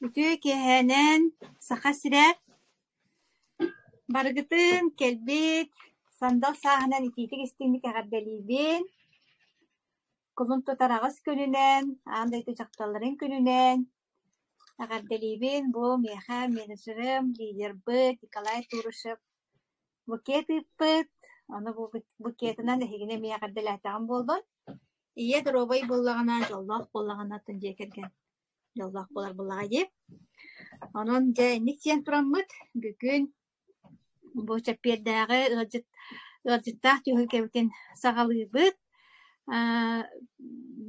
Ütü kehenen saha sirer. Bargıtın kelbit sandal sahanan ititik istinlik agardelibin. Kulun tutarağız könünen, andaydı çaktalların könünen. Agardelibin bu meha menajerım, lider bıt, Nikolay Turuşev. Buket ıppıt. Onu bu ketinden de hegine mi agardelatağım boldun. İye durobay bollağına, jollaq bollağına tınca kergen. Jollaq bolar bollağa yip. Onun jaynik tiyen turamıt. Bugün bu çapiyerdağı ıcıttaq tühülkebiten sağalıyıbıt.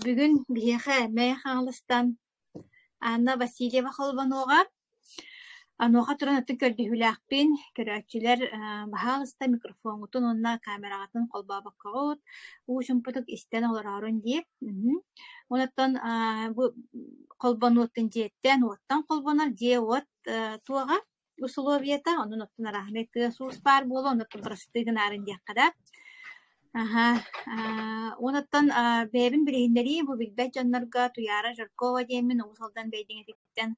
Bugün bihexe meyxanlıstan Anna Vasilyeva Холбанова. Anoğa turan ötün kördühüläkpin, körökçüler bahalısta mikrofonutun onna kameratın kolba bakağıt, uuşumputuk isten olararın deyip. Onattan bu kolbanutun jetten, ottan kolbanar je ot tuağa условията, onun ottan rahmet sus par bolu, onattan brastığın arın diyakkada. Onattan bebin bileyinleri bu bilbet canlarga tuyara Жаркова деmin usaldan beydin etikten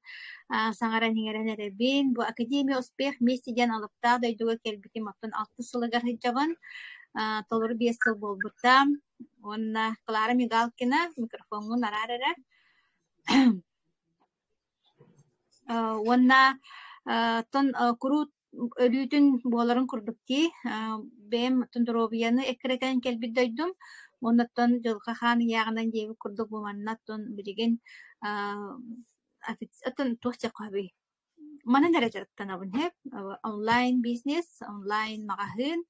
sağaran hingeren erebin. Bu Akademiya Uspeh Mesiden alıpta daydığı kelbitim atın 6 sılıgar hıccavan. Toluru 5 yıl bolbutta. Onna Clara Migalkina mikrofonun ararara. Onna ton kuru ölütün boğaların kurduk ki benim tundrobiyanı ekreken kelbit daydum. Ondan jolka han yağından jebi kurduk bu mannatton birigen atın tuhça qabi. Mana derecetten abun hep online business, online magazin.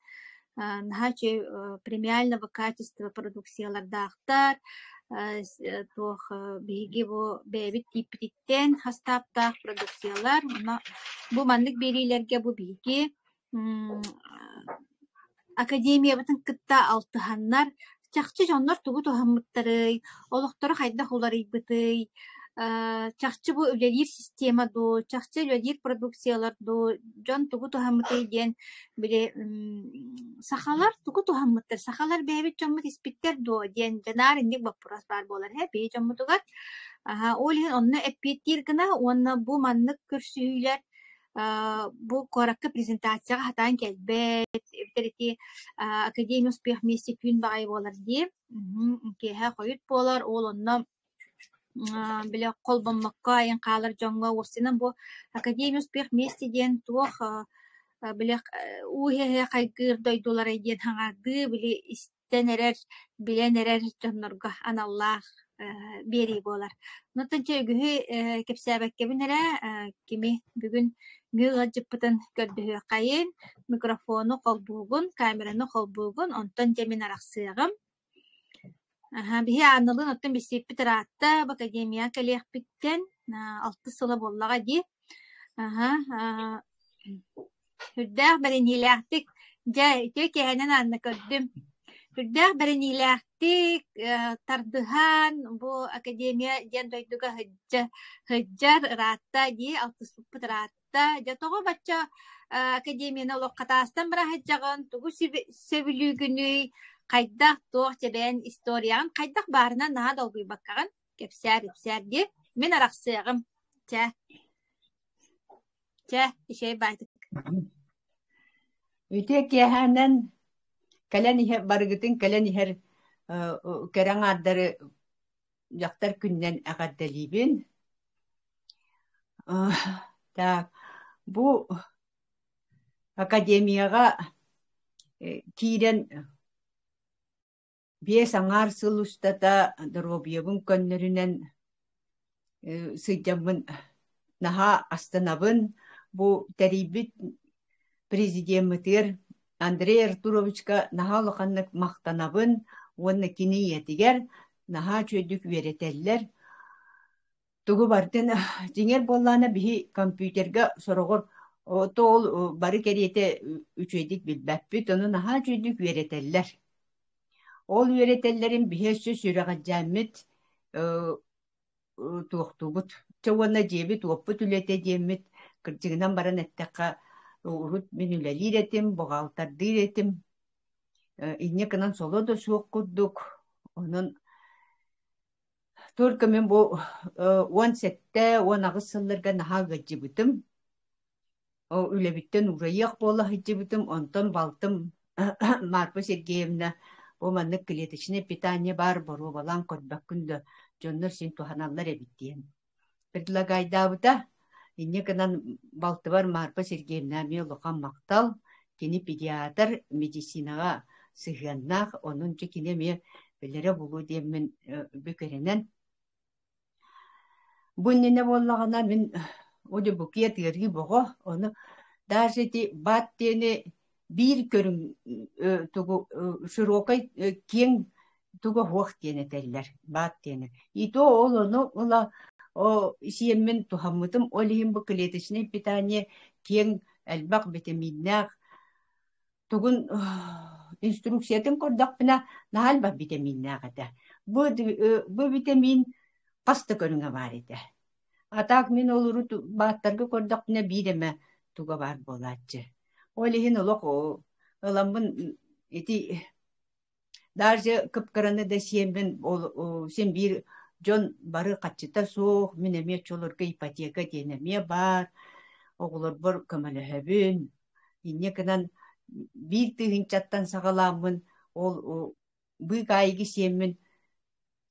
Nahaçı премиально качество продукцияларда актар. Туох биги бу бебит типитен хастаптах продукциялар. Bu mandık berilerge bu biги Akademiya batın kıtta altıhanlar çakçı jonlar tugu tohammıtları oloqtoru hayda hoları ibıtı çakçı bu ölelir sistema do çakçı ölelir produksiyalar do jon tugu tohammıtı diyen bile sahalar tugu tohammıtlar sahalar bebit jommut ispitter do diyen janar indik bapuras bar bolar he be jommutugat olihin onna epittir gına onna bu mandık kürsüyler bu korakka prezentatsiyaga hatan kelbet evteriti Akademiya Uspeh Messi gün bagay bolar diye keha koyut bolar ol onna bile kolbanmakka ayın qalar jonga osina bu Akademiya Uspeh Messi diyen tuoq bile uhe qaygır doydular diyen hangады bile istenerer bilenerer jonnorga anallah beri bolar. Notanca gühü kepsabakka binere kimi bugün Güga jıppıtın gördüğü kayın, mikrofonu kolbuğun, kameranı kolbuğun, ondan cemin araqsığım. Bihi anılın otun bir sipit rahatta, bak akademiya kaliyaq bitten, 6 sıla bollağa di. Hüddağ baren hilaqtik, tüy kehanen anna kördüm. Hüddağ baren hilaqtik, tardıhan, bu akademiya jen doyduga hıccar rahatta di, 6 sipit rahatta. Jatogo baca akademiyana lokkatastan bırakacağın tugu sevilügünü kaydak doğ çeben istoriyan kaydak barına naha da oguy bakkan kepser diye men araqsığım işe baytık. Ütek yahanan kalan ihe bargıtın kalan iher kerang ardarı yaktar künden akaddelibin. Tak bu akademiyaga kiren bir sangar sılustata dorobiyabın könlerinden sıcamın naha astanabın bu teribit prezidenttir Andrei Arturovichka naha lokanlık maktanabın onu kini yetiger naha çödük vereteller tugu bartın jinger bollana bihi kompüterge sorogor o tol bari keriyete üçedik bilbäppit onu naha çödük vereteller. Ol veretellerin bihesi süregajamit tuoktubut çawana jebi tuoppu tülete jemit kırcıgından baran ettekka urut menülelir etim boğaltardır etim inne kanan solo da soğuk kurduk onun Только мен bu 17 19 сылларга наха гыджыбытым. Үлебиттен урайык бола гыджыбытым, онтон балтым Марпа Сергеевна бу маннык клеточное питание бар бору балан көрбөк күндө жоннор син туханаллар эбиттиен. Предлагайдабыта инне кынан балты бар Марпа Сергеевна мелоқан мактал кини педиатр медицинага сыгыннах онунчу кине ме белере булу деммен бүкеренен Буннене боллагана мен оде букет ерги бого оны даже ти бат тене бир көрүн тугу широкой кең тугу хох тене теллер бат тене. И то ол оны ула сиеммен тухаммытым олихим бу клеточное питание кең элбак витаминнак тугун инструкциятын кордак бина нахал ба витаминнак ата. Бу витамин паста көрүңө бар еді. Атак мен олуру баттарга көрдөкне биреме туга бар болачы. Олихин олок ыламбын эти даже кыпкыраны да сиембен сен бир жон бары качыта соох минеме чолорга ипотека денеме бар. Оглор бор көмөлөһөбүн. Инне кынан бир тыгын чаттан сагаламын ол бый кайги сиеммен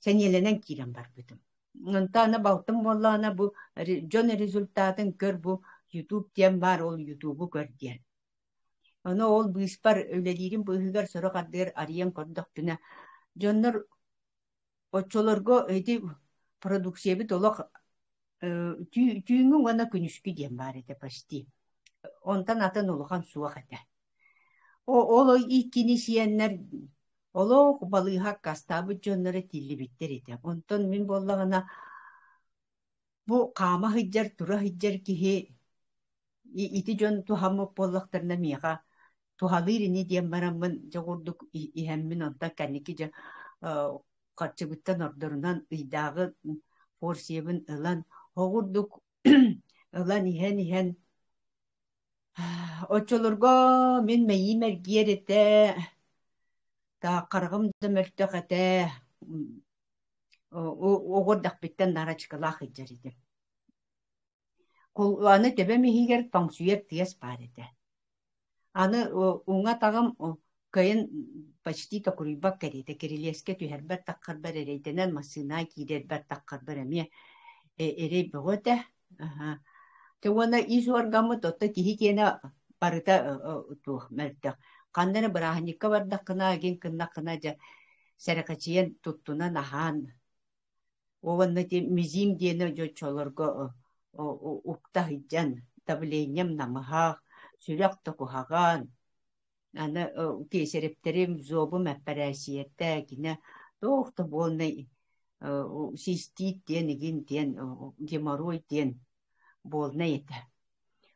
сенеленен кирен бар бүтүм. Антана балтым боллана бу жон результатын көр бу YouTube тем бар ол YouTube көр диен. Аны ол быспар өлелерин быгыгар сорок ардыр ариен көрдөктүнө. Жоннор очолорго эти продукцияны толок түйүнгүн гана күнүскү диен бар эте почти. Онтан атын улухан суак эте. Ол иккини сиеннер олох балыйхак кастабы жонноры тиллибиттер эте. Онтон мен боллагана бу кама хыджар тура хыджар кихи ити жон тухамык боллактарына мига тухалырыны диен барамын жогордук ихеммин онта канники же качыбыттан ордорунан ыйдагы порсиебин ылан огурдук ылан ихен очолорго мен мейимер гиерете та каргым да мөлтөкете огордак биттен нарачкалах ыджарыды. Аны тебе михигер таңсуер тиес бар еді. Аны уңа тағым кайын почти токурыйбак керейді. Керелеске түйербәр таққарбар эрейденен масына кирербәр таққарбар әме эрей бұғыды. Туғана из оргамы тотты тихи кені барыта тух мәрттіқ. Қанданы біраханекка бардаққына, аген кыннаққына жа сәріқачиен туттуна нахан. Оғанны мизим дені жо чолырғы укта хиджан, давлением намахах, сүрек токухаган, аны кесерептерим зобу мәппәрәсиетті, кіне тоқты болны систит ден, еген ден, геморрой ден болны еті.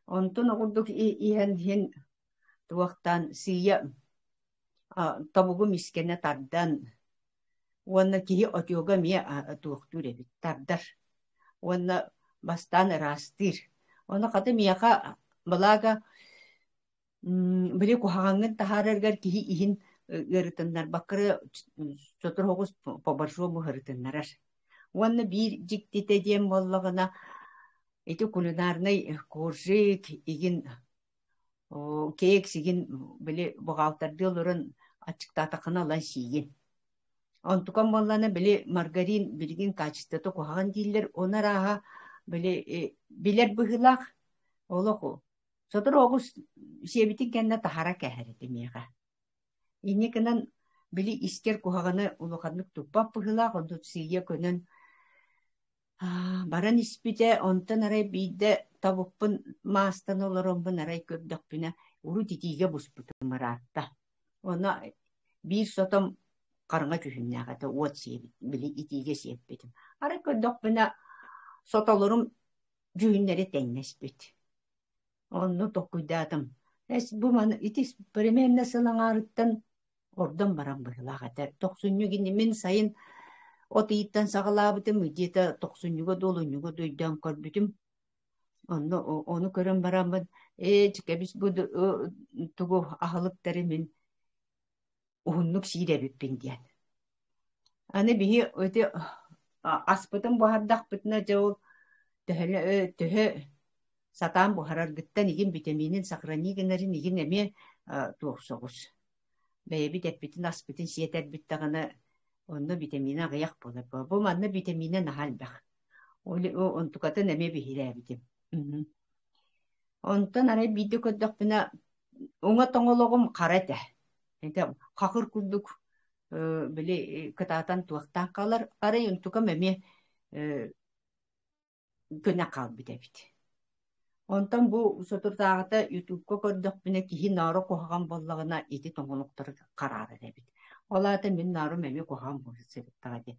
Онтын оғырдық иен туақтан сия табуғы мискені тардан, оны кейі отеуға ме туқтур әбіт тардар. Оны бастан растыр. Оны қаты мияқа балага біле кухағаңын тахараргар кейі иін ғырытыннар. Бақыры сотыр хоғыз побаршуы мұғырытыннарар. Оны бір жіктете дем боллағына эти кулинарный коржик иген кек сиген біле бұғалтарды олырын ачықтатақына алан сиген. Онтукан болланы біле маргарин білген качеството кухаған дейлер, онар аға билер быһылах олоху сотор огус себитин кенна тахара кэхэрети миэха ини кынан били искер кухаганы улуханнык туппап быһылах онтут сия көнөн баран испите онтон арай бийде табуппун маастан олоромбун арай көбдөкпүнэ уру титиге буспутумараатта она бир сотом карыңа түһүннээгата уот сиебит били итиге сиеппитим арай көбдөкпүнэ сотолорум жүһүннери теңнеспит. Онну токуйдатым. Бу маны итис примерно сылаңарыттан ордон баран быһылагата. 90 мен сайын отыйыттан сагалаабытым, где-то 90 долунюго дойдан көрбүтүм. Onu көрөн барамын. Чекебис бу тугу ахылыктары мен уһуннук сииребиппин диэн. Аны биһи өтө аспытын буһардахпытына жол төһө сатаан буһараргыттан игин витаминин сохранигенерин игин эме туохсоҕус. Бэйэбит эппитин аспытын сиэтэрбиттаҕына онно витамина агыйах болар. Бу манна витамина наһаалбах. Онтукатын эме биһирээбитим. Онтон арай биирдэ көддөкпүнэ уҥа тоҥологум хара этэ. Энте хахыр курдук били кытаатан туохтаах калар. Арай онтукам эме көнө калбыт эбит. Онтон бу сотуртаагыта ютубка көрдөкпүнэ киһи наары куһаган боллагына ити тоҥолуктар караары эбит. Олаата мен наару эме куһаган болсебиттага де.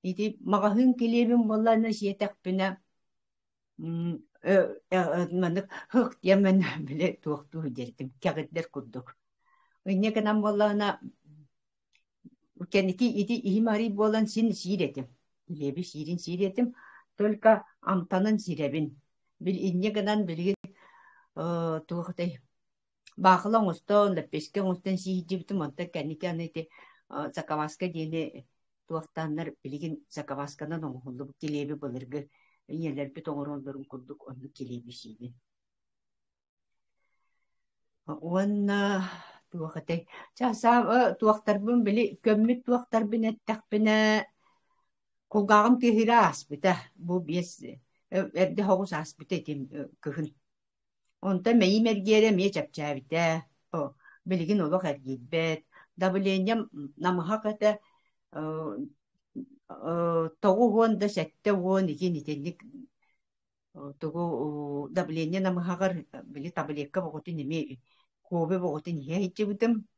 Ити магаһын килебин болларына сиэтэкпүнэ маннык хык ямен биле туохтуу дертим кягыттер курдук. Инне канам боллагына кеники ити ихимари болан син сиретим. Леби сирин сиретим. Только амтанын сиребин. Бил инне канан билген туохтай бахылан устон лепеске устон сиитибитим онта кеники анайти закаваска дине туохтаннар билген закавасканан оңхулду келеби болыргы иелерби тоңоронлорун курдук онну келеби сиибин. Уанна туохатай часа туохтарбын били көммүт туохтарбын эттакпине кулгаагым кehira аспыта бу биес эрде хогус аспыта этим кыхын. Онта мейи мергере мие чапчаабите билигин олох эргибет давлением намахаката тогу гонда сетте вон игин итенник тогу давление намахагар били таблетка боготы неме кобе боготы не хичибитим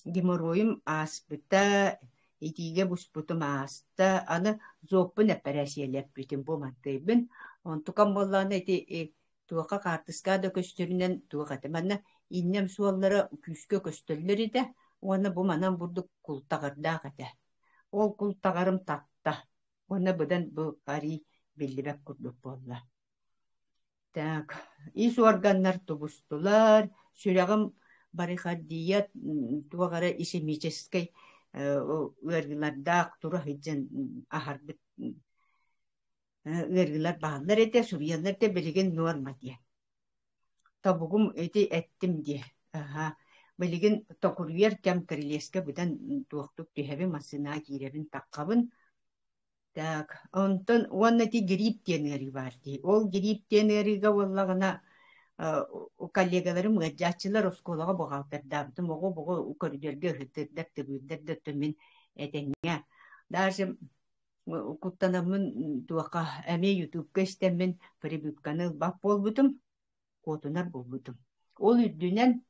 геморроим аспыта итиге буспутум аста аны зоппун операциялеп битим бу мантайбын онтукам болланы эти туака картыска да көстөрүнөн туакаты манна иннем суоллары күскө көстөллөр иде оны бу манан бурдук култагардаак эте ол култагарым татта оны быдан бу ари биллибек курдук болла. Так, ис органнар тубустулар, сүрәгым барихадият туагара ишемической үргилардак тура хиджен ахарбит үргилар баалар эте сурьяндар те билеген норма дие. Табугум эти эттим дие. Билеген токурьер кем крылеска бидан туактук тихеби масына киребин таккабын. Так, онтон уаннати грипп тенери бар ди. Ол грипп тенерига боллагына коллегаларым гаджачылар осколага богалтырдабытым ого көрдөргө хытырдак тыбырдарды төмен этеңе. Даже куттанамын туака эме ютубка истеммен прибытканы бак болбутум, котунар болбутум. Ол үддүнен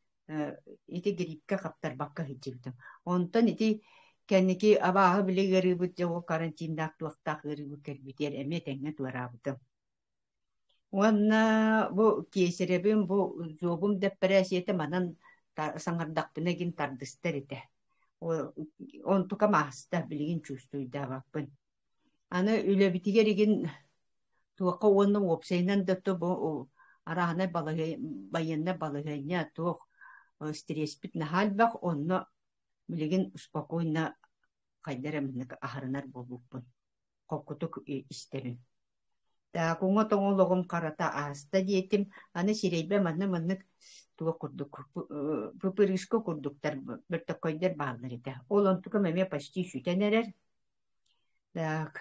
ити гриппка каптар бакка хичибитим. Онтон ити кенники абааһы билигерибит жоо карантиндаак туактаак ырыбыт келбитер эме теңе туарабытым. Уанна бу кесеребин бу зобум депрессиете манан саңардакпынагин тардыстар ите. Онтука маста билигин чувствуйдабаппын. Аны үлебитигеригин туакка онның опсайнан датты бу арахана байынна балыгайна туох стресспит нахалбак онно билигин спокойно кайдарамынык ахарынар болбуппун. Коккутук истерин. Та куңа тоңологум карата аста диетим, аны сирейбе манны туга курдук, пупырышко курдуктар, бертокойдер бағылар ете. Ол онтука мәме почти сүтенерер. Так.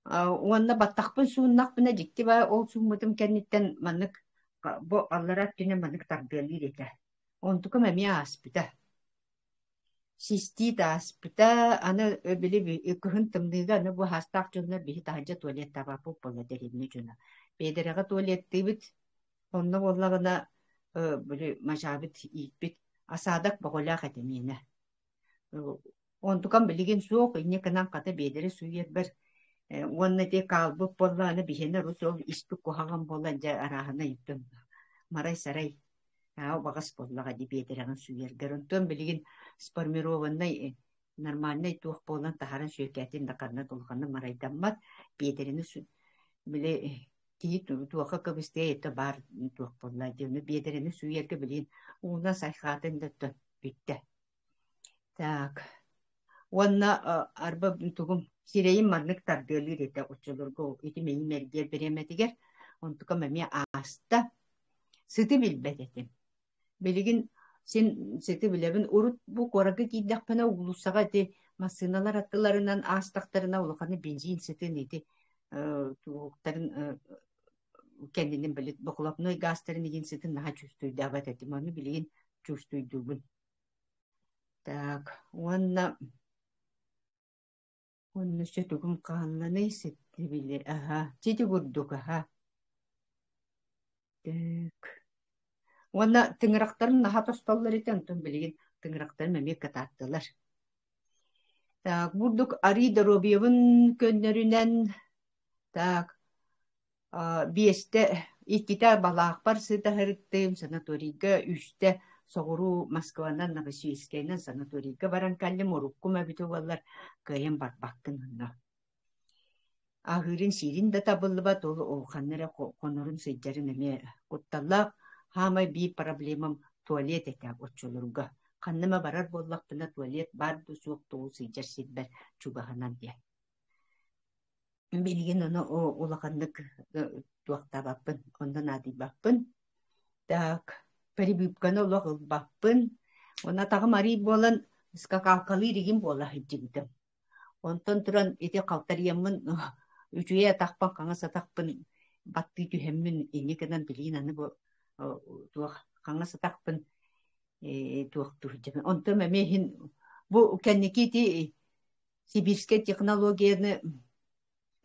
Уанна баттақпын суыннақпына дикти ба, ол суымытым кәнеттен маннык, бу алларат түне маннык тарбиялыр ете. Онтука мәме аспыта. Систит аспыта, аны били күхін тымдыга, аны бу хастақ жонлар бихи тахаджа туалет табапы болла деревне жона. Бедерага туалетті бит, онна боллагына били мажабит икбит, асадак боголақ әтемені. Онтукан билеген суок, инне канан ката бедері суер бір, онна де калбып болла, аны бихені русол испік кухаган болла, жа арахына юттым. Марай сарай. Багас боллага ди бедераган суергер. Онтон билеген сформированный нормальный тух болан тахаран сүйекетин дакарна толганы марайдаммат бедерини биле кии туака кыбысте это бар тух болла дени бедерини сүйерге билин уна сайхатын датты битте. Так. Уанна арба тугум сирейин марнык тардыылыр ете учулургу ити мейин мергер береметигер онтука мами аста сыты билбет этим билигин сен сыты билебин урут бу коракы кийдакпана улусага ти машиналар аттыларынан aastактарына улаканы бензин сытын ити тууктарын кендинин билит бокулапной гастарын игин сытын наха чувствуйдабат этим аны билигин чувствуйдугун так онна сөтүгүм каалланы сетти биле тити бурдук так онна тыңырактарын наха тостоллар итен тун билигин тыңырактарын мемек кататтылар так бурдук Ари Доробьевын көннөрүнен так биесте икките балаакпар сытахырыттым санаторийга үстэ соҕуруу Москванан Новосибирскайнан санаторийга баран каллым уруккума биту баллар кыйын барбаккын онно ахырын сирин да табыллыбат ол ооханнара конорун сыйдарын эме кутталлаах хаамай бии проблемам туалет этэ оччолорга канныма барар боллактына туалет бар дусуок туу сыйдьар сирбер чугаһанан дия билигин ону улаханнык туактабаппын ондан адыйбаппын так перебипканы олох ылбаппын она тагы Марий буолан скакалкалый дигин буола хыджигитим онтон туран ити калтарыйаммын үчүе атакпан каңа сатакпын батты түһэммин иникенен билигин аны бу туах каңа сатакпын туах туһжабын онтон мемехин бу кенникити сибирская технологияны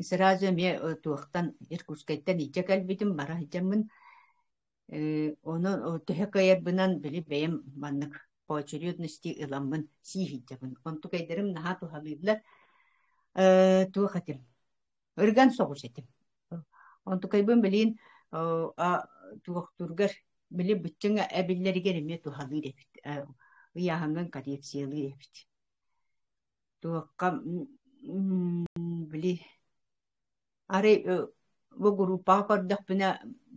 сразу ме туахтан Иркутскайттан иче кэлбитим бара хыджаммын оны төһөкөйөрбүнан били бэйэм маннык по очередности ыламмын сиихиджабын онту кайдарым наха тухалыйлар туахатым ырган соҕус этим онту кайбын билин туахтургар били быччыңа эбиллеригер эме тухалыр эбит ыяһаңан коррекциялыр эбит туакка били ары бу группа көрдөхпүнэ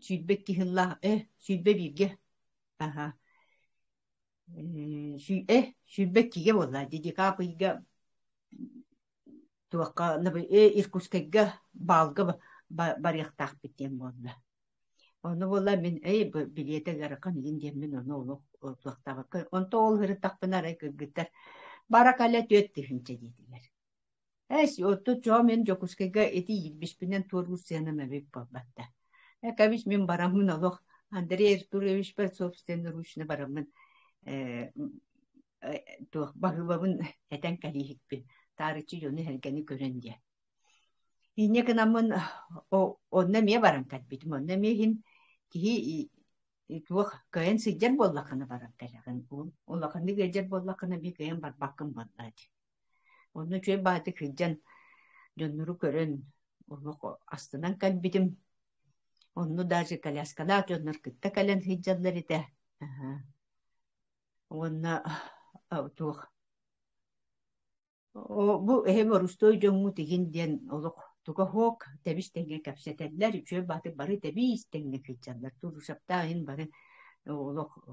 сүйдбек киһылла сүйдбе бирге сүйдбек киге болла диди капыйга туакка Иркутскайга балга барыахтаах биттен болла onu болла мен билете гаракан ин деммен onu туактабакка онто ол хырыттакпын арай кыргыттар баракалла төт тихинче дидилер отто чоо мен Жокускайга эти 25 Тургусяна мебек болбатта. Кабиш мен барамын олох Андрей Артурович per собственноручно барамын туох багыбабын этен калихикпин. Тарычы жоны хергени көрен дия. Инне кынамын онна ме барам катбитим. Онна мехин кихи туох кайын сыджар боллаканы барам калагын. Олаканы гежер боллаканы би кайын барбаккын боллады. Onu çöy bahtı kıccan dönürü körün onu astından kalbidim. Onu даже коляскалар dönür kıtta kalen hiccanlar ite. Onu tuğ. Bu hem orustoy jomu tigin diyen oluk tuğa hok tebiş tenge kapseteller çöy bahtı barı tebiş tenge hiccanlar. Turu şaptağın barı oluk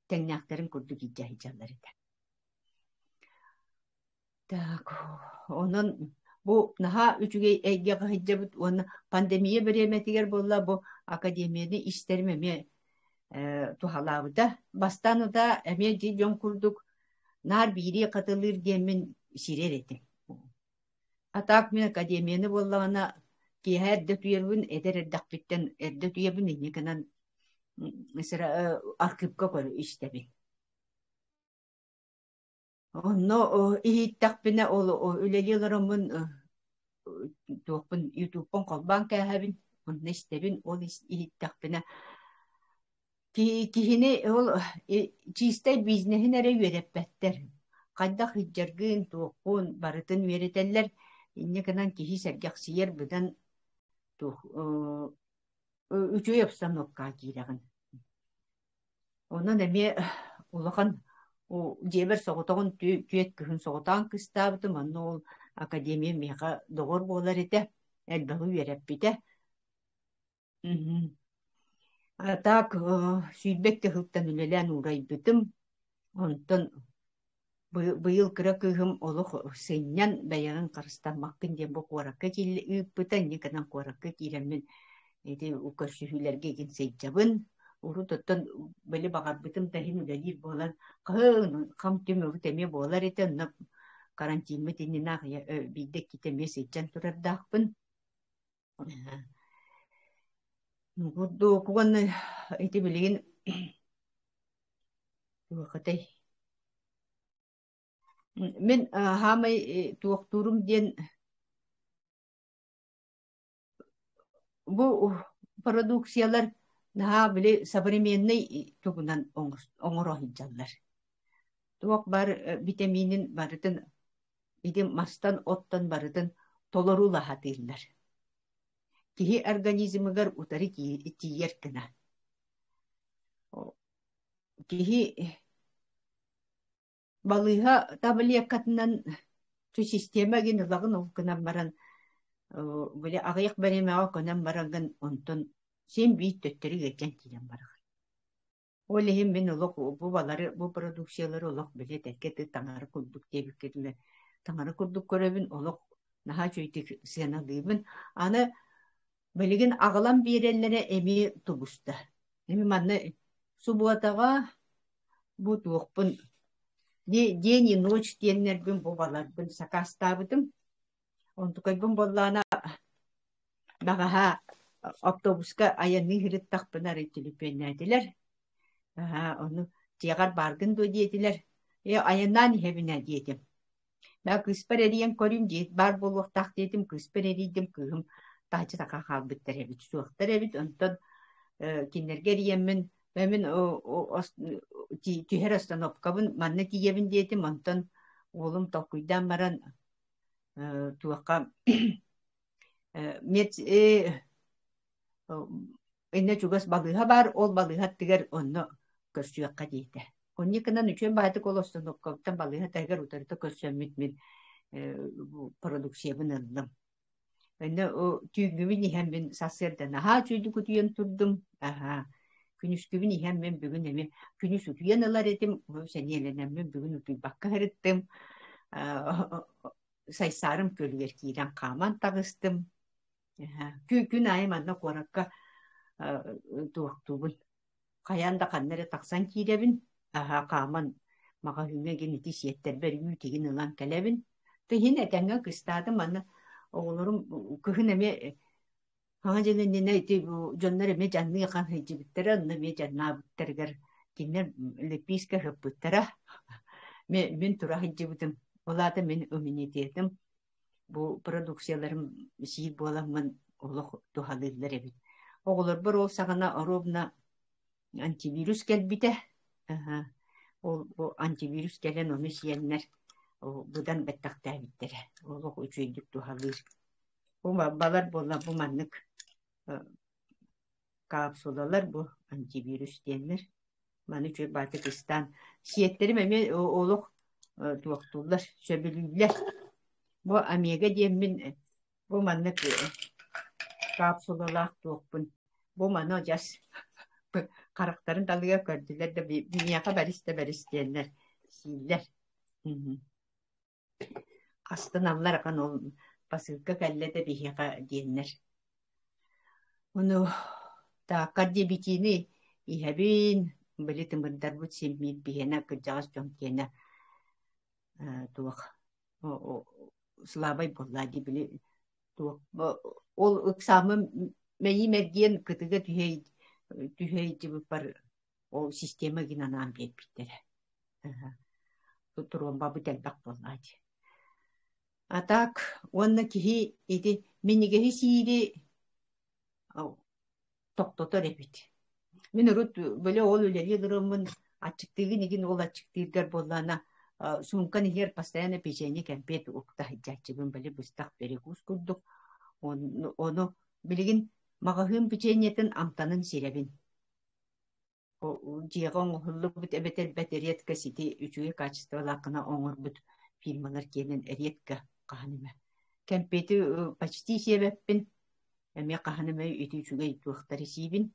tengnakların kurdu gidja hiccanlar ite. Так, онон бу наха үчүгей эйге хыджабыт оны пандемия береметигер болла бу академияны истермеме тухалабыда бастаны да эме жи жон курдук нар бири катылыр демин сирер эти. Атак мен академияны боллагана киһәдде туйербин эдердак биттен эдде туйебин никенан mesela архивка көр истебин. Онно иһиттахпина ол үлелиларамын туоппун ютубпон колбан кэһэбин онно истебин ол иһиттахпина кихини ол чистай бизнесин эре үөреппэттер хайдах хиджаргын туоппун барытын үөретеллер инне канан кихи сэргяхсиер быдан тух үчөй обстановка киирагын онон эме улахан дебер соғытығын түйет күхін соғытан кыстабыты манны ол академия меға доғыр болар ете, әлбіғі вереп бите. Так, сүйдбек те хылттан үлелен урай бітім, онтын быйыл кыра кыһым олох сыннян бәйәгын карыстаммаккын диэн бу куоракка киилли ыыппыта никанан куоракка кииреммин эти укассүһүлэргэ эгин сейдьабын уру тоттон били багарбытым тахин үлэлиир буолан хам түмөгү теме буолар ите онно карантинмы тиннинах биидек китемие сейдьан турардаахпын куган эти билигин туохатай мен хамай туохтурум диэн бу продукциялар наһаа били современный тугунан оҥорохиджаллар. Туох бар витаминин барытын идим мастан оттан барытын толорула хатыыллар. Киһи организмыгар утары тиийэр гына. Киһи балыыһа таблеткатынан ту система ген ылагын уккынан баран били агыйык беремега көнөн барагын онтон сен бийт төттөрү гечен тиен барагын. Ол эһим мен олох бу балары бу продукциялары олох биле текке таңары курдук дебиккетиле таңары курдук көрөбүн олох наха чөйтүк сыаналыыбын аны билигин агалан бииреллере эми тубуста. Эми манны субуатага бу туохпун день и ночь диеннербин бу баларбын сакастаабытым онтукайбын боллаана багаха автобуска аянны хириттахпынар итилипеннәдилер. Onu тиягар баргын ду диетилер. Аяннан хебине диетим. Ба кыспар эриен көрүм диет бар болуктак диетим кыспар эридим кыгым тачы така халбыттар эбит суактар эбит онтон кинерге эриенмен мен тихер остановкабын манна тиебин диетим онтон олум токуйдан баран туакка мет энне чугас балыга бар ол балыга тигер онно көрсүякка дейте. Онникынан үчөн бааты колостановкаптан балыга тегер утарыта көрсөммит мен продукциябын ылдым. Энне түйгүбүн иһэн мен сассерден аха чүйдү күтүйен турдум. Күнүскүбүн иһэн мен бүгүн эми күнүс утуян ылар этим сенеленен мен бүгүн утуй бакка хырыттым. Сайсарым көлүгер киирен каман тагыстым. Күн айым анна куоракка туактубун. Каянда каннере таксан кииребин. Каман мага хүмеген ити сиеттер бер үйтеген ылан келебин. Тыйын этенге кыстадым анна оголорум кыхын эме ага жененне ити жоннор эме жанны яхан хыжыбыттара анна ме жаннабыттаргар кинер леписка хыппыттара мен тура хыжыбытым. Олата мен өминететим. Бу продукцияларым сиир боламын олох тухалылар эбит. Оголор бир ол сагана оробна антивирус келбите. Ол антивирус келен оны сиеннер будан беттактабиттере. Олох үчөйдүк тухалыр. Бу балар болла бу маннык капсулалар бу антивирус денер. Маны чөй Батыкыстан сиеттерим эме олох туактулар сөбүлүлер. Бу амега демин бу маннык капсулалар туакпын. Бу маны жас карактарын талыга көрдүлер да бияка баристе сииллер. Астын аллар кан ол посылка каллете бияка диеннер. Ону та кардебитини иһабин билетим бирдар бут семмит бияна кыжагас жонкена туак слабай боллади били туак ол ыксамы мейи мерген кытыга түһейти бар ол система гинанан беппиттере. Турон бабы телбак боллади. А так, онна кихи эти минигеhi сири токтотор эбит. Мен урут бөлө ол үлери дырымын ачыктыгы нигин ол ачыктыгар боллана сумкан хер постоянно печенье кемпет укта хиджачыбын бөлө бустак берегус курдук. Оны билигин магахын печеньетин амтанын сиребин. Жиэгон хуллук бут эбетер батареятка сити үчүгө качестволакына оңорбут фирмалар кенен эретка каханыма. Кемпети почти себеппин эме каханыма үтүчүгө туактары сибин.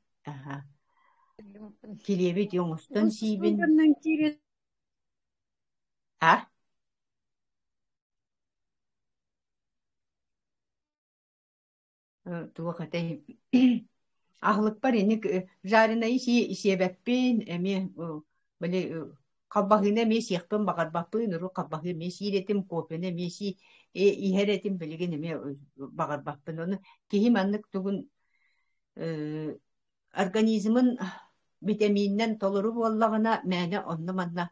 Килебит yoңустан сибин. Ha? Tuo katei ahlık var enik jarına işe bepin emi böyle kabbahine mi siyahpın bakar bapın uru kabbahı mi siretim kopene mi si iheretim bilgin emi bakar bapın onu kihim anlık tugun organizmin vitaminden toluru bollağına mene onunla manna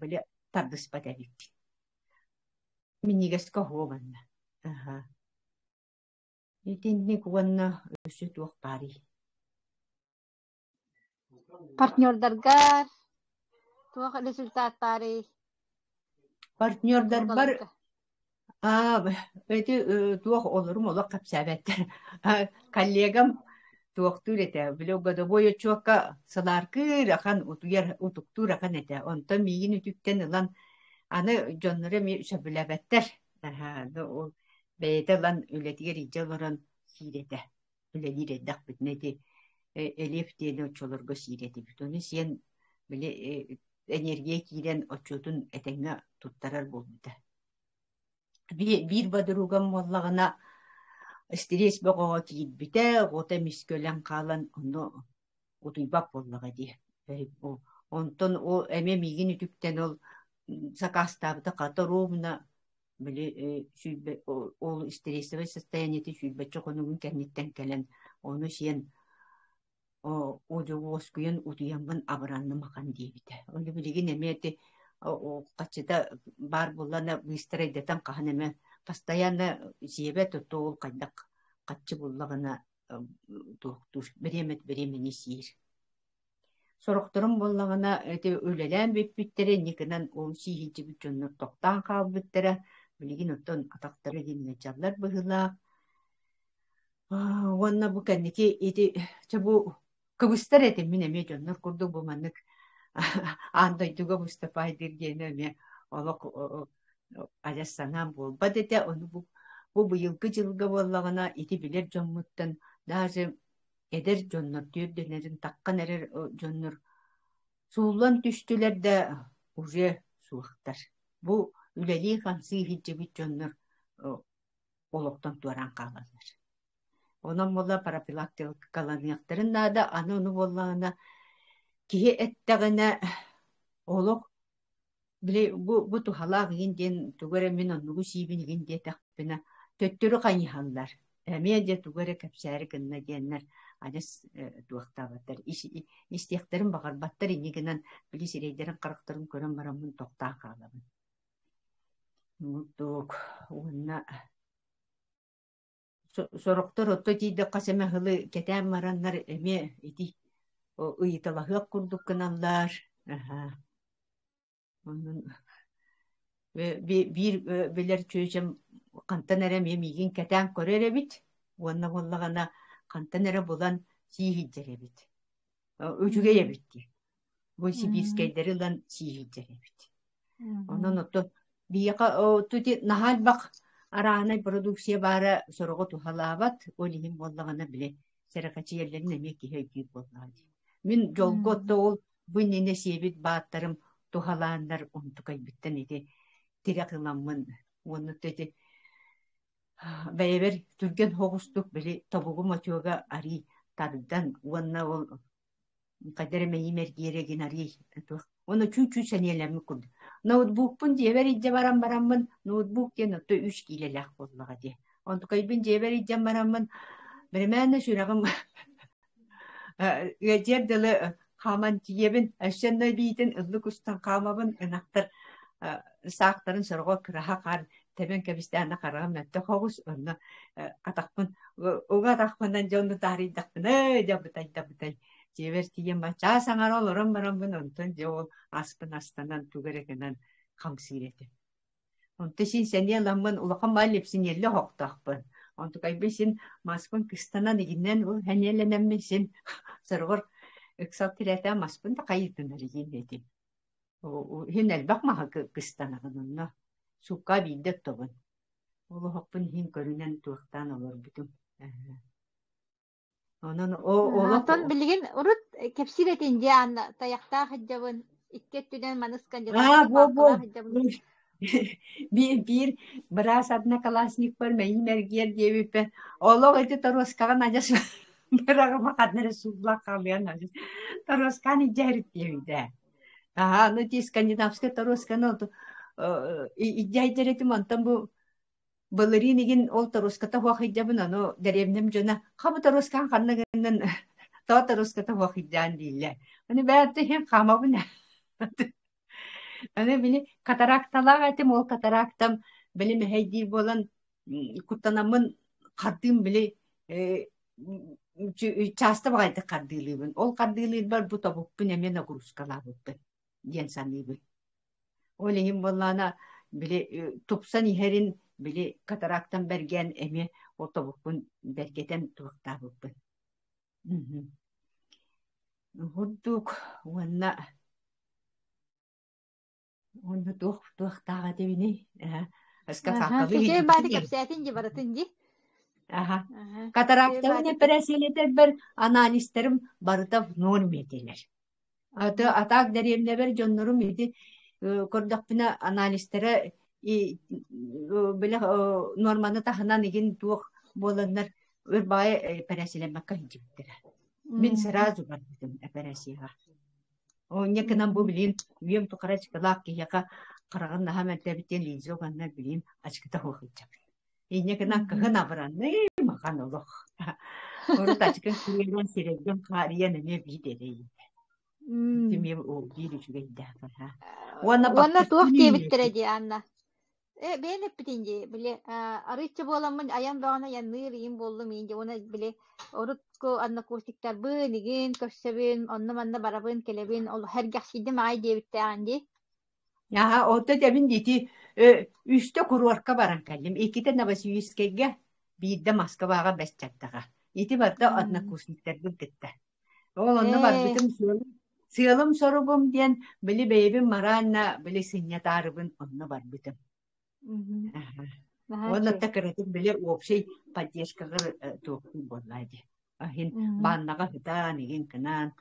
böyle tardış patebik miniges kahovan. Aha. Itinni kuwanna ösü tuak pari. Партнердаргар туох результаттары Партнердар бар. контролга. Ötü tuak olurum ola kapsabetter. Kollegam tuaktır ete. Blogada boyu çuakka salarkır akan utuyar utuktur akan ete. Onta migin ütükten lan anı jonlara mi şabilebetter. O beyde lan ületiger icaların sirete. Üledir eddak bitneti. Elif diye uçolurga sirete. Bütünü sen bile enerjiye kiren oçutun etenge tuttarar buldu. Bir badırugam vallağına stres boğağa kiyitbite, gota miskölен kalan onu utuybap vallağa diye. Onton o eme migin ütükten ol sakastabıda kata ровно bile süybe ol stresli состояниете süybe çok onun kenditten gelen onu şeyin o jogoskuyun utuyanban abranlı makan diyebite. Onu bilgin emeti o kaçıda bar bulana bistredetan kahaneme постоянно жебе тотол кайдак катчы буллагына доктор беремени сир. Сорокторун боллагына эти өлелен биппиттере никенен ол сихинчи бүтүннү токтан калбыттара билигин оттон атактары динне жаллар быгыла. Онна бу кенники эти чабу кыбыстар этим мен эме жоннор курду бу маннык андай туга Мустафа диргене ме олок ажастанан болбат эте оны бу быйылгы жылга боллагына ити билер жоммуттан даже эдер жоннор түйөрдөнөрүн таккан эрер жоннор суулан түштүлер да уже суактар бу үлели хансы хиджибит жоннор олоктон туаран калалар. Онон болла парафилактик каланыяктарын нада аны ону боллагына киһи эттэгэнэ олох биле бу тухалаах гинден тугара мен оннугу сиибин гинде тахпына төттөрү каньыхаллар. Эмие де тугара кэпсээри гынна диэннер адыс туактабаттар. Истиэхтерин багарбаттар инигинен били сирейдерин карактарын көрөн барамын токтаан каалабын. Муттук уонна сороктор отто тиидэ касэме хылы кетээн мараннар эмие ити ыйыталаһыак курдук кыналлар. Bir biler çözüm kantanere miyim keten korere bit. Onunla bollağına kantanere bulan sihicere bit. Öcüge bitti. Bu sibirskeyleri lan sihicere bit. Onun otu bir yaka o tuti nahal bak arana produksiye bara sorugu tuhalavat o lihim bollağına bile serakaçı yerlerin emek heyki bolladı. Min jolgotta ol bu nene sebit baatlarım tuhalanlar untukay bitten edi. Tirakılamın onu dedi. Beyber Türk'ün hoğustuk bile tabuğum atıyorga ari tardan ona ol kadere meyimer geregin ari. Onu çünkü senelerimi kurdu. Notebook'un diye idce baramın notebook diye notu 3 kilelah bollağa diye. Onu kaybın diye idce baramın bermene şuragım Gece dili kaman tiyebin aşağıda biten ızlık ustan kamabın enaktar sağların sorgu kıraha kar teben kebistana karagam natta hoğus onu atakpın oga atakpından jondu tari dakpın dabutay jever tiyem baca sangar olurum barambın ondan jo aspın astanan tugerekenen kamsireti. Ondan sin senye lamın ulakam malipsin yelle hoqtaqpın. Ondan kaybesin maspın kıstanan iginden o henyelenenmesin sorgur ıksal tirete maspın da kayıtınır yinedi. O hinel bakma kıstanağınınla sukka bildet tobun. Olu hoqpın hin körünen tuğtan olur bütün. Onun o Атын билигин урут кепсиретинде анна таяктаа хаджабын İtkettüden manıs А, кандидатка во, бааккалаах во. жабын. Bir biraz adına kalasnik var meyin ergiyer diye bir ben. Oğlum eti toroskagan acas. Bırakma kadar sulla kalyan acas. Toroskan icaret diye bir de. Aha, ну ти скандинавская торосканы иджайдерети мантан бу балеринигин ол тороската хуахиджабын ано деревнем жона хабы тороскан ханнагынан то тороската хуахиджан диле. Аны бәтте хем хамабын. Аны били катаракталар айтым ол катарактам билим хейди болан куттанамын кардым били часто багайты кардылыбын. Ол кардылыбын бар бу табыппын эмен огрузкалабыппын. Ден саныбын. Олегин боллана били тупсан иһерин били катарактан берген эме отобукпун бергетен туактабыппын. Худдук онна туактага дебини. Аска сакалы Кече хиди. бааты кепсәтин же баратын же. Аха. Катарактан операциялетер бер анализтерим барытав норм етелер. Атак дәриемне бер жоннорум иди көрдөхпүнө анализтері біле норманы тахынан еген туох боланнар өрбай операциялемакка хиджиптер. Мен сразу бардым операцияга. Онекынан бу билин үйем тукара чыкалак кияка караган нахаментер битен лизоганнар билин ачкыта хохичап. Инекынан кыгын абыранны махан олох. Орут ачкын күйелен сереген кариян эме бидерей. Тимем о бири жүгейдә. Уонна туох кебиттере ди Анна. Ben hep bitince bile arıçı bolamın ayam doğana yanır yim bollum ince ona bile orutko anna kurtikler bınigin köşsebin onna manna barabın kelebin ol her gahsidim ay diye bitti andi. Ya o da demin dedi üstte kuruarka baran kallim. İkide nabası yüzkege bir de maska bağa besçattaga. İti barda anna kurtikler gitti. Onna bar bitim sığalım sorubum diyen bili beybim maranna bili sinyatarыбын onna bar bitim. Онна такыратын биле опшей поддержкага токтун боллайды. Ахин баннага хытан иген кынан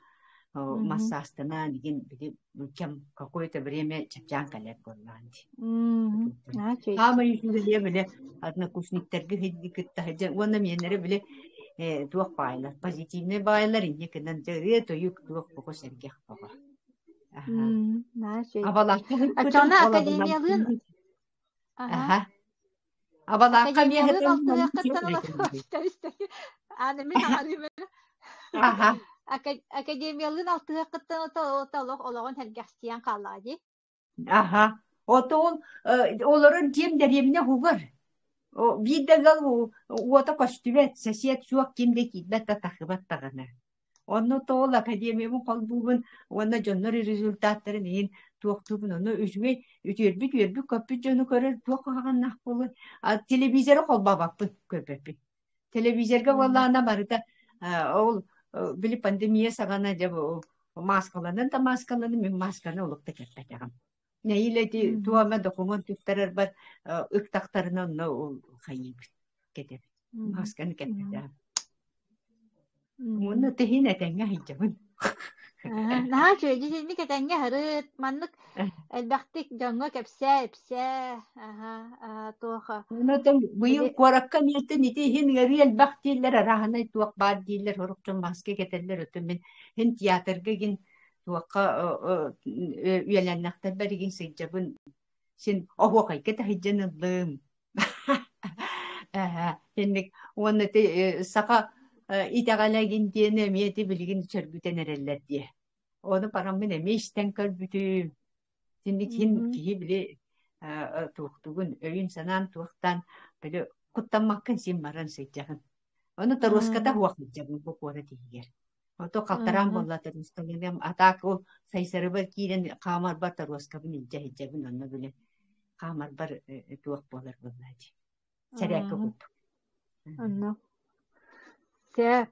массастана иген биле кем какое-то время чапчан калет болланды. Хама юзуле биле однокурсниктерге хиддикетта хажа онна менере биле туак байлар позитивный байлар инде кынан жыре тоюк туак бoko сергех бого. Абалакка Ачана академиялын Aha. Abala kamiye Aha. Akademiyalın altığı kıttan otalıq olağın hergahsiyan kalladı. Aha. Otol onların kim deriyemine huvar. O bir de gal o ta kostümet sesiyet suak kimde kitlet ta takıbat tağına. Onu tol akademiyemin kalbubun ona jonları rezultatları neyin tuaktubun onu üzme ütürbük köpü jonu körür tuakağın nah bolu. Televizyonu kol babapın köpepin. Televizyonga vallahi barıda ol bili pandemiye sagana jabo maskalanın da maskalanın men maskana olukta ketpetagam. Neyle di tuama dokumen tuttarır bar ıktaktarına onu kayıp ketep. Maskanı ketpetagam. Onu tehin etenge hicabın. Nah çöğücü şimdi ketenge harıt manlık elbaktik jonga kepse tuaha. Onu da bu yıl korakkan yetin iti hin gari elbaktiler arahana tuak bad diller horukçun maske keteller ötün ben hin tiyatrga gin tuakka üyelennakta berigin seycabın sin ohu kayketa hicjanıllım. Hinnik onu te saka İtağalegin diyene miyeti bilgin çörgüten ereller diye. Onu paramın emeğişten körbütüm. Şimdi kim ki bile tuğduğun öğün sanan tuğdan böyle kutlanmakın sen maran seçeceğin. Onu da roskata huak edeceğin bu kora diğer. O da kaltaran bolla tarıstığın atak o sayısarı var kiren kamar bar taroskabın ince edeceğin onu böyle kamar bar tuğak bolar bolladı. Çerek kup. Anna. Ja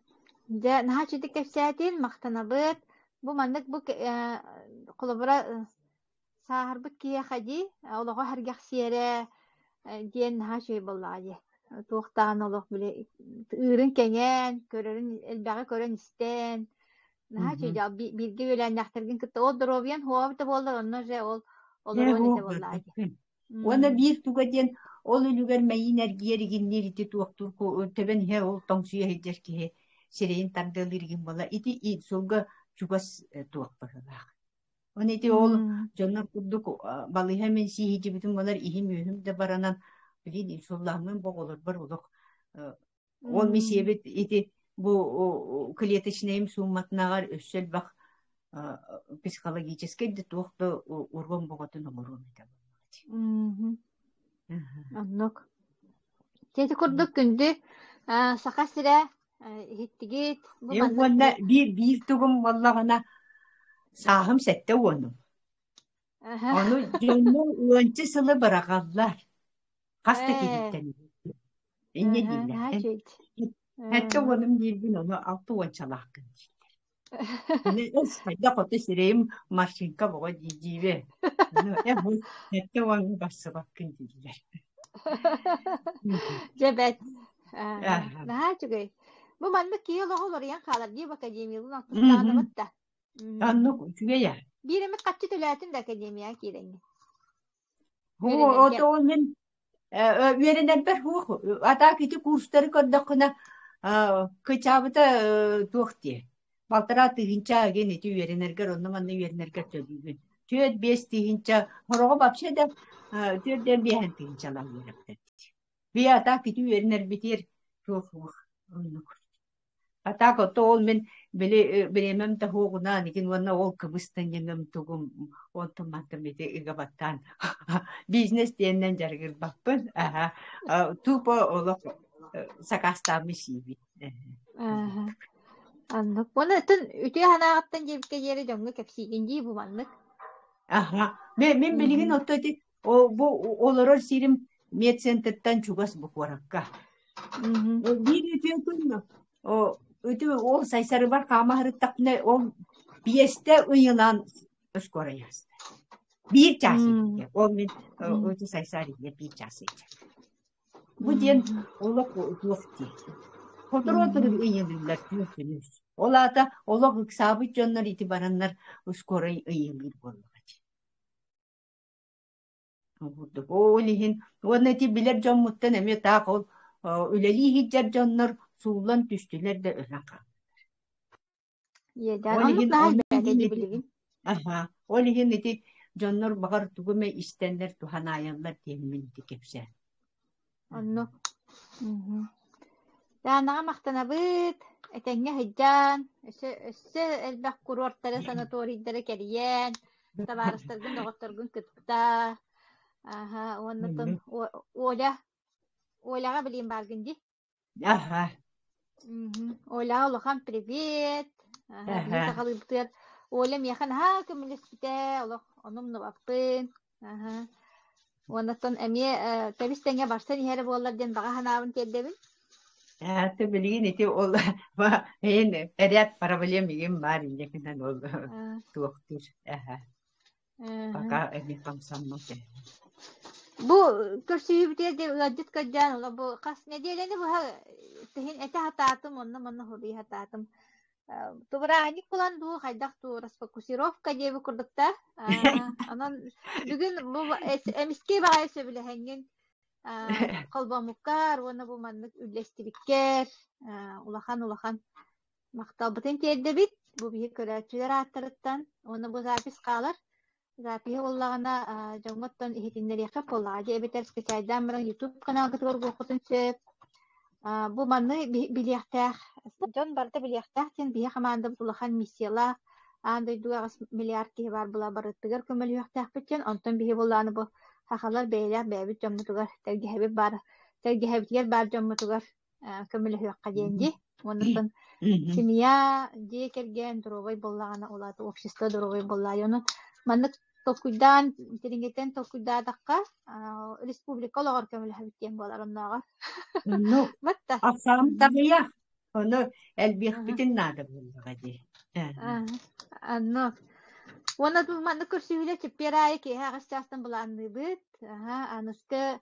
nah çidik kepsetin maqtanabıt bu mandık bu kulubura saharbıt kiye hadi olağa hergahsiyere diyen nah şey bolladı. Tuğtan olaq bile ırın kengen körörün elbağı körön isten Наһа чөйдө билге үләннәхтәрген кытта ол дробьян хуабы да боллар онно же ол Э, олорон хуох ите боллаади. барбаккын. Уонна биир тугаден ол үлүгэр мэйин эргиэригиннер ити туохтур төбен хэ ол тоңсуя хэдер киһи сирэйин тардыылыргин бола ити сулга чугас туох баралаах. Он ити ол дьоннор курдук балыыһа мен сиһижибитин болар иһим үһүм да баранан билин исуллаамын боголор бар улух. Ол мисиэбит ити бу клеточныйым сумматнагар өссөл бах психологический де туохто ургон боготун олорун ите. Оннук. Тети курдук күндү саха сирэ иһиттигит бу Уонна биир тугум walлагана саахым сетте уону. Ону дьоннор уончы сылы барагаллар. Хаста кириттен. Инне дилер. Хэтте уонум диирбин ону алты уончалааккын. Ne sayda kotu sireyim marşinka boğa cicive. Bu nette wangi bassa bakın diler. Cebet. Daha çok. Bu manlık ki yolu olur yan kalar diye bak akademiyelin aktıstağını batta. Anlık çünkü ya. Bir emek kaççı tülatin de akademiya kirengi. O da onun üyerinden bir hu. Ata kiti kursları kadakına kıçabıta tuğti. Балтара тыгынча аген эти үйеренергер, онны манны үйеренергер төлүйгүн. Төт бес тыгынча, хорого вообще да төттен бейхен тыгынчалар үйеректер. Бей ата кити үйеренер битер туох онны күр. Ата кото ол мен білемем та хоғуна, некен онна ол кыбыстан еңім тугум, он тумантым еті игабаттан. Бизнес дейінен жаргыр баппын, тупо олық сакастамы сиби. Anlık. Onu tın ütü hanağıttan cebike yeri döngü kepsiginci bu manlık. Men bilgin ottoti bu oloror sirim medcenterden çugas bu korakka. Bir ütü o ütü o saysarı var kama hırıttakne o biyeste uyulan öskorayas. Bir çası. O men ütü saysarı bir çası. Bu diyen olak tuğti. Fotoğrafları uyuyorlar diyorsunuz. Olata olak sabit canlar itibaranlar uskorayı uyuyor bollar. O lihin o neti bilir can muttan emi taqol üleli hicab canlar suulan düştüler de örak. Yedan onu daha iyi bilin. O lihin neti canlar bakar tugume istenler tuhanayanlar temin dikepse. Onu. Daanaga maqtanabıt, etenge hijjan, össe elbaq kurortara sanatoriydara keriyen, tabarastırgın doğotturgun kıtta. Ondan olaga bileyim bargınji. Olaga olagan привет. Bir taqalıbıtır. Olem yakan ha kümülüspite, olag onum nubapın. Ondan emiye tabistenge barsan ihere bollar den baga hanabın keldebin. Te bilgin iti ol en eriat problem migin var indekinden ol tuoktur. Baka emi kamsamma te. Bu kürsüyü bir de gadget kacan ola bu kas ne diyelim bu tehin ete hataatım onunla hobi hataatım. Tubra hani kullandı haydak tu raspakusirofka diye bir kurdukta. Anan bugün bu emiski bağısı bile hengin. Kalbamukar, ona bu manlık üllestibikker, ulakan. Maktabıtın tiyede bit, bu bir köretçüler attırıttan, ona bu zapis kalır. Zapihi ollağına jamottan ihitinleri yakap ollağı. Ebiter skıçaydan bırak YouTube kanal kıtıgır gokutun söp. Bu manlığı biliyaktağı, John barda biliyaktağı ten bihi kamandım ulakan misyala. Anday duağız milyar kihi var bula barıttıgır kömeli yaktağı bitken, ondan bihi ollağını bu hakalar beyler beyabit jammutugar tergihebit bar tergihebitger bar jammutugar kömeli yakka jenji. Ondan kimya diye kergen durobay bollağına olatı общество durobay bollağına. Onu manlık tokuydan, teringeten tokuyda dakka respublika olarak kömeli hebitgen bolar onnağa. No. Batta. Asam tabiya. Onu elbihbitin nada bollağa di. Anno. Ona tu manlık kürsüyle çipiray ki haqastastan bulandı bit. Anuska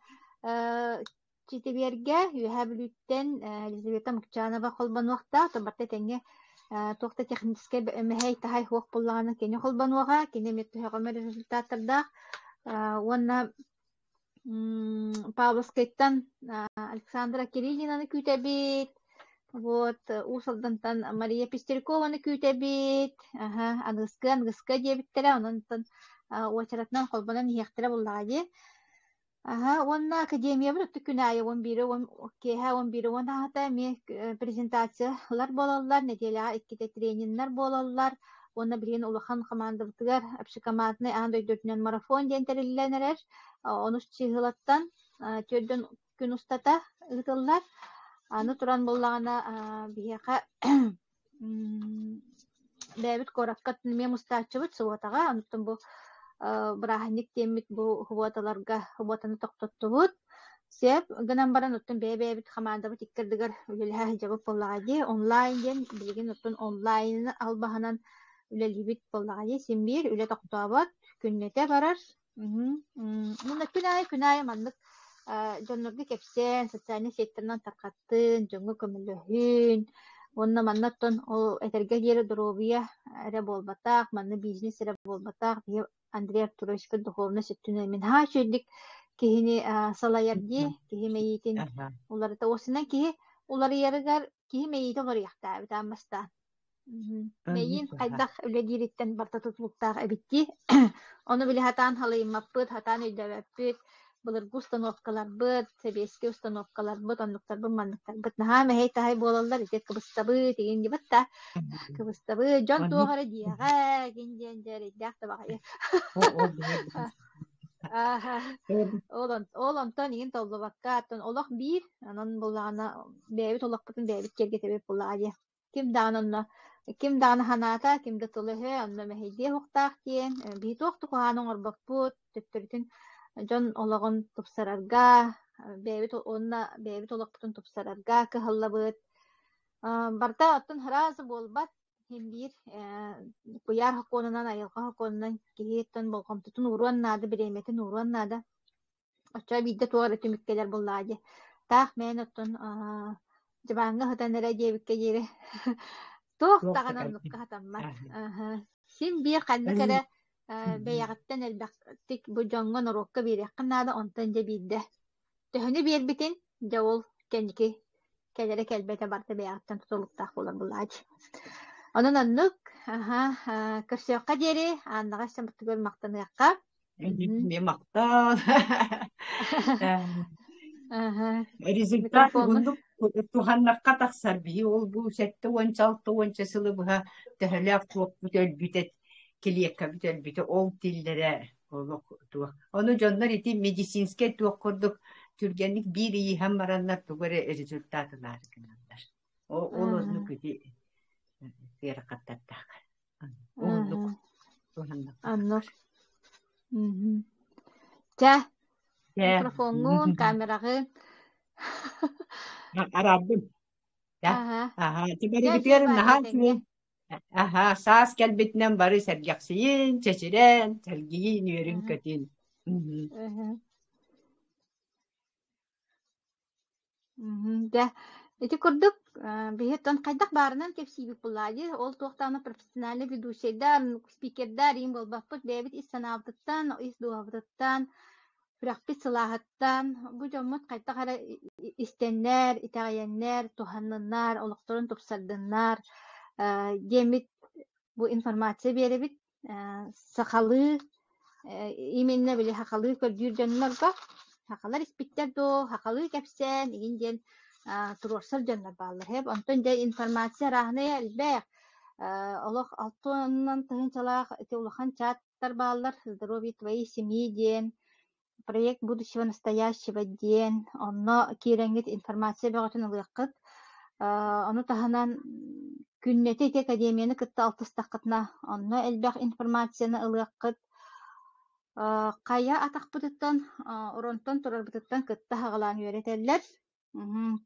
çitibiyerge yuhabilütten Elizabeta Mukçanova kolban vaqta tabatta tenge Туохта техническе мэхэй тахай хуох буллагана кини холбануага кини меттуһаҕамар результаттардаах уонна Павловскайттан Александра Кириллинаны күтәбит. Вот, усалдантан Мария Пестеркованы күтәбит. Ангыска дебиттере, онантан уачаратнан холбанан хияхтыра буллагади. Уонна академия бир күнәйе 11 уонна хата ме презентациялар болаллар, неделяга 2 тренингнар болаллар. Уонна билген улахан командалыктар общекомандный андойдөртүнөн марафон дентерилленерер. Онус чыгылаттан төрдөн күн устата ытыллар. Аны туран боллагана бияка Дэвид Кораккат мен мустачыбыт суотага ануттан бу браханик темит бу хуоталарга хуотаны токтоттубут. Сеп гынан баран оттун бебебит командабыт иккердигер үлелха жабып боллагади онлайн ден билген оттун онлайн албаханан үлелибит боллагади симбир үле токтообот күннете барар. Муна күнай маннык жоннорду кепсен социальный секторунан таркаттын жоңго көмөлөһүн онна маннаттан ол этерге жери здоровья эре болбатаак манны бизнес эре болбатаак бие Андрей Артурович Духовна сөттүнө мен ха шөйдик кихини салаярди кихи мейитин уларыта осунан кихи улары ярыгар кихи мейити олар яхта битаммастан мейин кайдах үледириттен барта тутлуктаак эбитти ону биле хатаан халыймаппыт хатаан өйдөбөппүт булар установкалар быт себески установкалар быт оннуктар бу манныктар быт наха мехей тахай болаллар итет кыбыстабы деген дибатта кыбыстабы жон туохары диага гинден жери дахта багай ол онтон иген толлубакка аттон олох бир анан буллагана бэбит олохпутун бэбит кергетебеп буллагади ким дагана ханата кимде тулыхы онно мехейде хуктаах тиен битуохту куанын орбакпут төттөрүтүн Жон олагон тупсарарга, бэбит олакпутун тупсарарга кыһыллабыт. Барта оттун харазы болбат, химбир, куяр хаконунан, айылга хаконунан, киһиеттен болгомтутун уруаннады, биреметин уруаннады. Очча бидде тугар өтүмүккелер боллаади. Таах мен оттун жабаңга хытанера дебикке жери. Туох тағанан нукка хатаммат. Химбир канныкара бэйагаттан элбэктик бу жоңгон урукка бирэкканнаада онтон же биирде. Төһөнү биэрбитин жауыл кенники келере келбете барда бэйагаттан тутулуктаах болар булаади. Онун оннук кырсыакка диэри ааннага самыттыгөр мактаныакка. Мен мактал. Результат ундук туханнакка таксар бии ол бу сетте онча сылы буга төһөлөк туоп бүтөлбүтет келиекка бүтөлбүтө ол тиллере олок туа. Ону жоннор ити медицинске туоккурдук түргенник бир ийхам мараннар тугары результатынар кынандар. Ол өзүнү күти теракаттаттак. Ондук туханнак. Аннор. Та микрофонун, камерагын. Арабым. Тибери битерин нахан. Саас келбетинен бары сәргәксиин, чечерен, сәргиин, үйерін көтін. Да, эти курдук бихеттон кайдак барынан кепсибик буллади, ол туактаны профессиональный ведущийдар, спикердар, им болбаппыт, бэбит ис санаабыттан, ис дуабыттан, Фрахпит сылаһаттан, бу жоммут кайта кара истеннер, итагайеннер, туханныннар, олокторун тупсардыннар, демит бу информация беребит, сахалы, именно биле хакалы көрдүр жоннор ба, хакалар испиттер до, хакалы кепсен, иген турорсар жоннор баллар хеп, онтон де информация рахны элбек, олох алтоннан тыгынчалаах, эти улахан чаттар баллар, здоровье твоей семьи ден, проект будущего настоящего ден, онно киренгит информация бөгөтүн ылыаккыт, ону таханан күннете ити академияны кытта алтыстаккытна, онно элбэх информацияны ылыаккыт, кая атакпытыттан, оронтон турарбытыттан кытта хагалаан үйрөтеллер,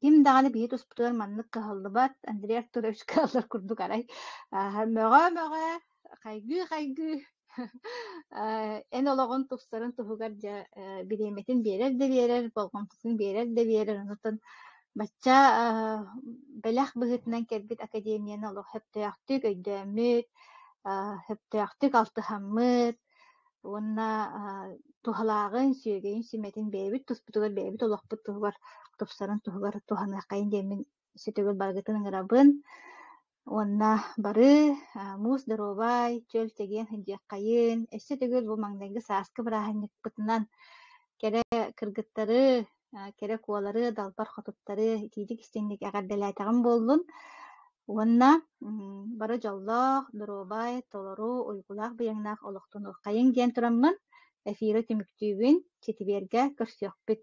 ким даганы бии туспутугар маннык кыһыллыбат, Андрей Артурович кыһаллар курдук арай, мөҕө, хайгыы, эн ологон тупсарын туһугар биреметин берер, болгомтутун берер, онутун Бачча бэлэх быһытынан кэлбит академияны олох хөптөөхтүк өйдөөмүт, хөптөөхтүк алтыхаммыт, уонна тухалаагын сүүгейин сүмэтин бэйбит туспутугар бэйбит олохпут тугар тупсарын тугар туханаккайын демин сүтүгөр баргытын ыңырабын. Уонна бары муус доробай, чөл теген хынжыаккайын, эссе түгүл бу маңдайгы сааскы бырааһынньыкпытынан кере кыргыттары, кере куолары, далбар хотуттары, итиитик истенник эҕэрдэлээтэҕин буоллун. Уонна бары дьоллоох, доробай, толору, уйгулаах быйаҥнаах олохтонуоххайыҥ диэн тураммын, эфира түмүктүүбүн, ситибиэргэ көрсүөхпүт